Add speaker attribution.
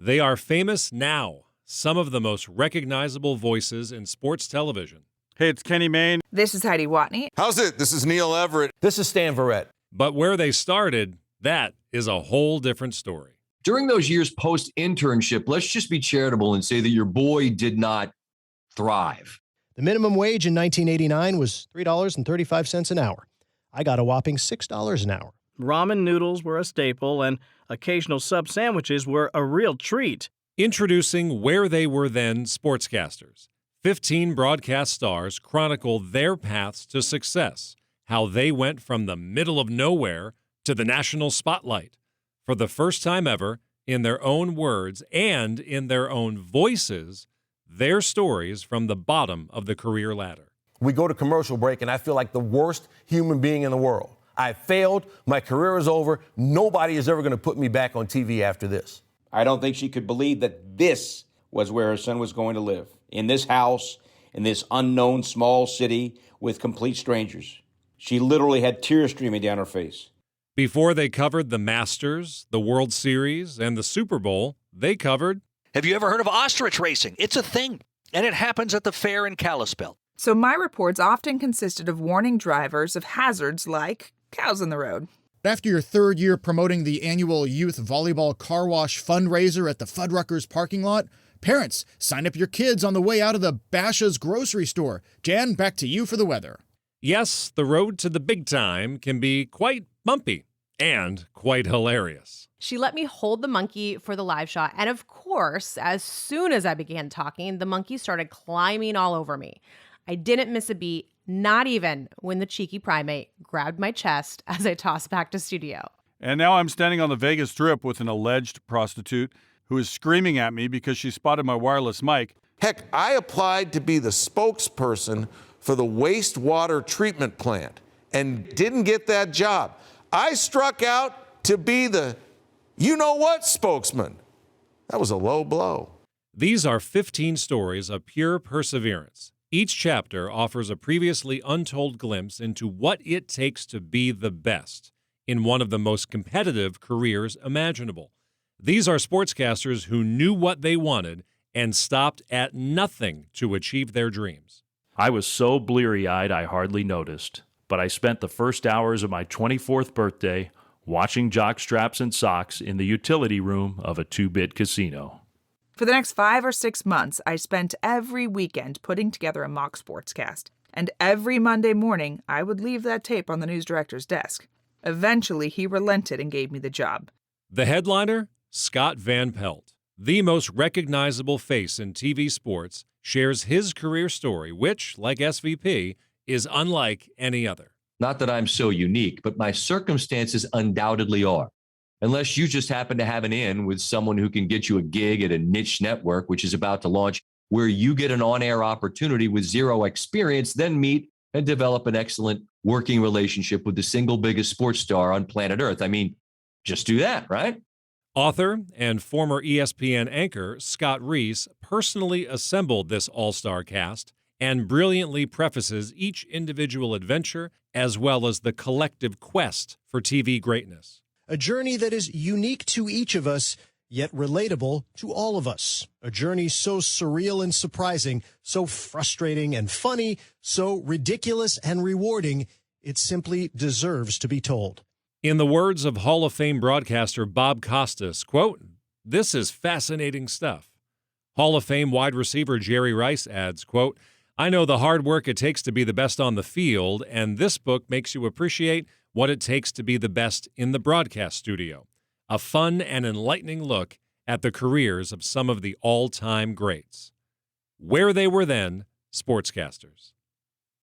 Speaker 1: They are famous now, some of the most recognizable voices in sports television.
Speaker 2: Hey, it's Kenny Mayne.
Speaker 3: This is Heidi Watney.
Speaker 4: How's it? This is Neil Everett.
Speaker 5: This is Stan Verrett.
Speaker 1: But where they started, that is a whole different story.
Speaker 6: During those years post-internship, let's just be charitable and say that your boy did not thrive.
Speaker 5: The minimum wage in 1989 was $3.35 an hour. I got a whopping $6 an hour.
Speaker 7: Ramen noodles were a staple, and occasional sub sandwiches were a real treat.
Speaker 1: Introducing Where They Were Then Sportscasters. 15 broadcast stars chronicle their paths to success, how they went from the middle of nowhere to the national spotlight. For the first time ever, in their own words and in their own voices, their stories from the bottom of the career ladder.
Speaker 8: We go to commercial break, and I feel like the worst human being in the world. I failed. My career is over. Nobody is ever going to put me back on TV after this.
Speaker 9: I don't think she could believe that this was where her son was going to live, in this house, in this unknown small city with complete strangers. She literally had tears streaming down her face.
Speaker 1: Before they covered the Masters, the World Series, and the Super Bowl, they covered...
Speaker 10: Have you ever heard of ostrich racing? It's a thing, and it happens at the fair in Kalispell.
Speaker 3: So my reports often consisted of warning drivers of hazards like cows in the road.
Speaker 11: After your third year promoting the annual youth volleyball car wash fundraiser at the Fuddruckers parking lot, parents, sign up your kids on the way out of the Basha's grocery store. Jan, back to you for the weather.
Speaker 1: Yes, the road to the big time can be quite bumpy and quite hilarious.
Speaker 12: She let me hold the monkey for the live shot, and of course, as soon as I began talking, the monkey started climbing all over me. I didn't miss a beat, not even when the cheeky primate grabbed my chest as I tossed back to studio.
Speaker 2: And now I'm standing on the Vegas Strip with an alleged prostitute who is screaming at me because she spotted my wireless mic.
Speaker 4: Heck, I applied to be the spokesperson for the wastewater treatment plant and didn't get that job. I struck out to be the you-know-what spokesman. That was a low blow.
Speaker 1: These are 15 stories of pure perseverance. Each chapter offers a previously untold glimpse into what it takes to be the best in one of the most competitive careers imaginable. These are sportscasters who knew what they wanted and stopped at nothing to achieve their dreams.
Speaker 13: I was so bleary-eyed I hardly noticed, but I spent the first hours of my 24th birthday watching jockstraps and socks in the utility room of a 2-bit casino.
Speaker 3: For the next 5 or 6 months, I spent every weekend putting together a mock sportscast. And every Monday morning, I would leave that tape on the news director's desk. Eventually, he relented and gave me the job.
Speaker 1: The headliner, Scott Van Pelt, the most recognizable face in TV sports, shares his career story, which, like SVP, is unlike any other.
Speaker 6: Not that I'm so unique, but my circumstances undoubtedly are. Unless you just happen to have an in with someone who can get you a gig at a niche network, which is about to launch, where you get an on-air opportunity with zero experience, then meet and develop an excellent working relationship with the single biggest sports star on planet Earth. I mean, just do that, right?
Speaker 1: Author and former ESPN anchor Scott Reiss personally assembled this all-star cast and brilliantly prefaces each individual adventure as well as the collective quest for TV greatness.
Speaker 5: A journey that is unique to each of us, yet relatable to all of us. A journey so surreal and surprising, so frustrating and funny, so ridiculous and rewarding, it simply deserves to be told.
Speaker 1: In the words of Hall of Fame broadcaster Bob Costas, quote, "This is fascinating stuff." Hall of Fame wide receiver Jerry Reiss adds, quote, "I know the hard work it takes to be the best on the field, and this book makes you appreciate what it takes to be the best in the broadcast studio. A fun and enlightening look at the careers of some of the all-time greats." Where They Were Then, Sportscasters.